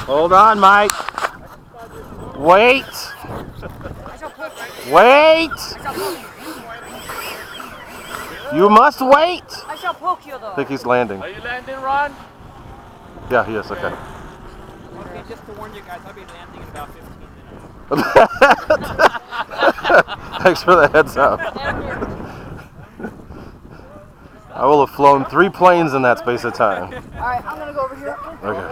Hold on, Mike. Wait. Wait. You must wait. I shall poke you though. I think he's landing. Are you landing, Ron? Yeah, he is. Okay. Okay, just to warn you guys, I'll be landing in about 15 minutes. Thanks for the heads up. I will have flown 3 planes in that space of time. Alright, I'm gonna go over here. Okay.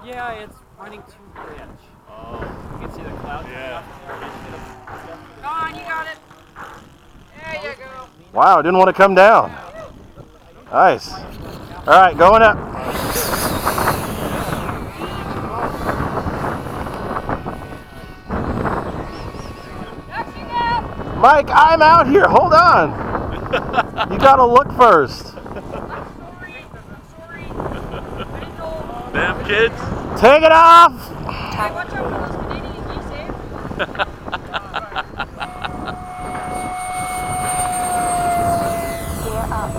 Yeah, it's running too rich. Oh. You can see the clouds. Yeah. Come on, you got it. There you go. Wow, didn't want to come down. Nice. All right, going up. Mike, I'm out here. Hold on. You got to look first. Damn kids. Take it off. Hey, watch out for those Canadians. You safe?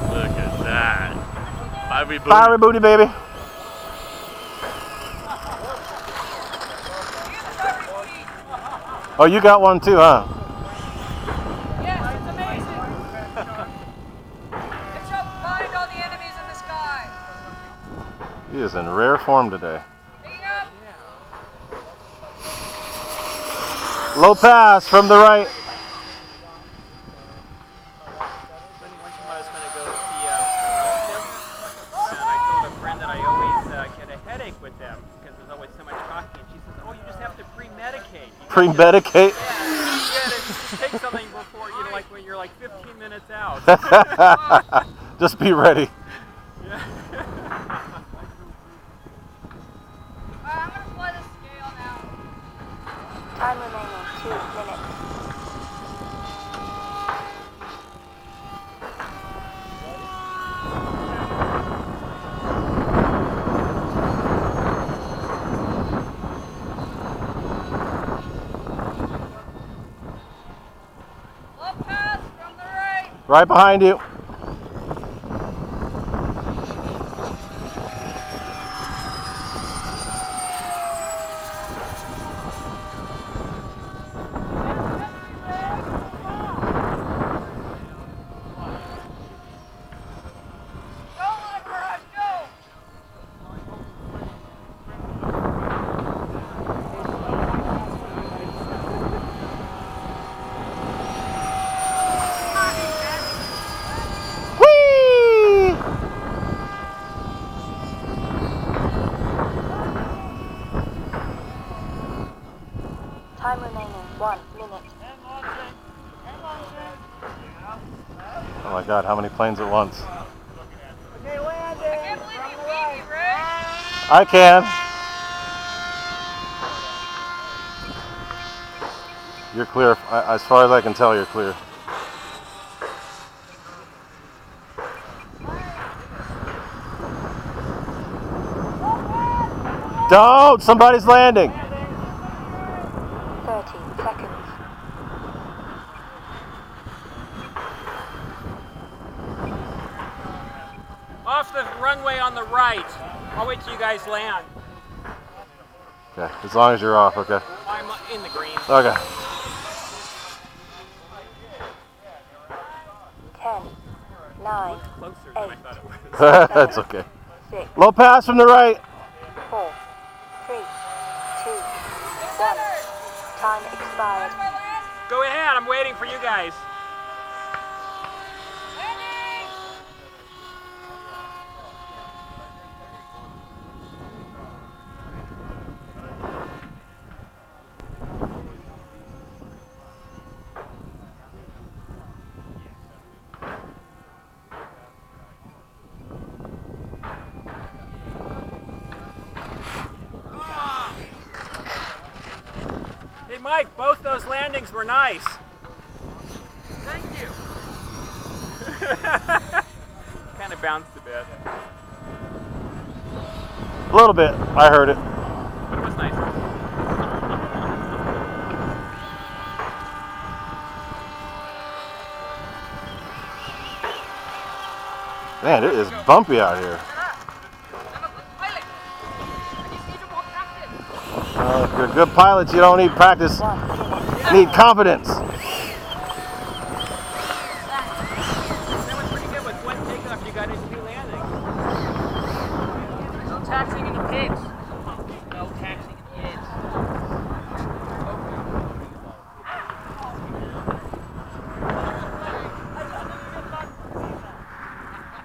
Look at that. Fiery booty. Fiery booty, baby. Oh, you got one too, huh? Yes, it's amazing. It shall find all the enemies in the sky. He is in rare form today. Picking up. Low pass from the right. Pre-medicate. Yeah, just take something before, you know, like when you're like 15 minutes out. Just be ready. Yeah. I'm going to play the scale now. Time remaining 2 minutes. Right behind you. Time remaining 1 minute. Oh my God, how many planes at once? Okay, landing. I can't believe you beat me, Ray. I can. You're clear. As far as I can tell, you're clear. Don't! Somebody's landing. 30 seconds. Off the runway on the right. I'll wait till you guys land. Okay, as long as you're off, okay. I'm in the green. Okay. 10, 9, Closer than I thought it was. That's okay. 6, Low pass from the right. 4, 3, 2, 1. Time expired. Go ahead, I'm waiting for you guys. Hey Mike, both those landings were nice. Thank you. Kind of bounced a bit. A little bit. I heard it. But it was nice. Man, it is bumpy out here. I'm a good pilot. I just need to more practice. If you're a good pilot, you don't need practice. 1 minute. You need confidence. That was pretty good with one takeoff. You got into 2 landings. No taxing in the pits. No taxing in the pits.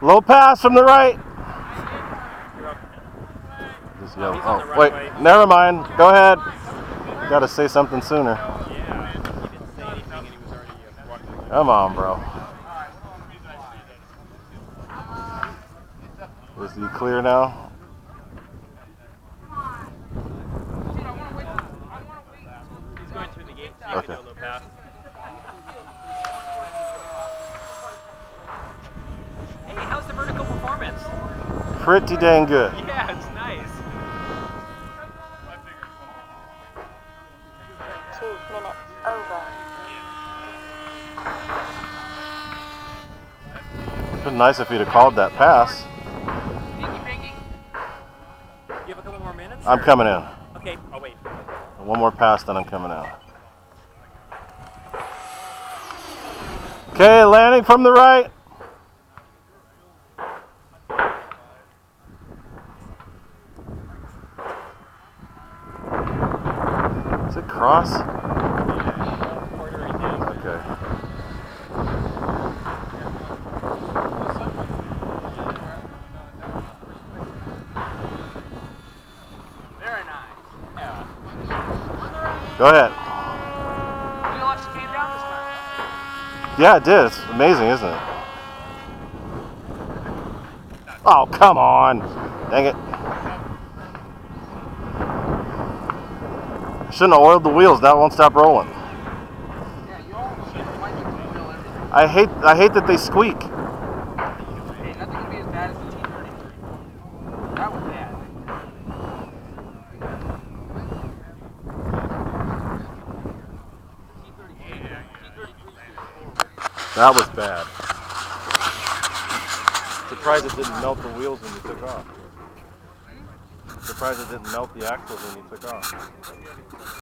Low pass from the right. You're up. Just yell. He's on the Oh, right wait. way. Never mind. Go ahead. Got to say something sooner. Yeah. He didn't say anything and he was already walking away. Come on, bro. Is he clear now? He's going through the gate. So you Okay. can do a little pass. Hey, how's the vertical performance? Pretty dang good. Yeah, it's nice. 2 minutes over. It'd been nice if he'd have called that pass. Pinky, pinky. You have a couple more minutes? I'm or- coming in. Okay, I'll wait. One more pass, then I'm coming out. Okay, landing from the right. Is it cross? Quartering down. Okay. Very nice. Yeah. Go ahead. You know what? She came down this time. Yeah, it did. It's amazing, isn't it? Oh, come on. Dang it. Shouldn't have oiled the wheels. That won't stop rolling. Yeah, you all should. Why you rebuild everything? I hate that they squeak. Hey, nothing can be as bad as the T-33. That was bad. That was bad. Surprised it didn't melt the wheels when you took off. Surprised it didn't melt the axles when you took off.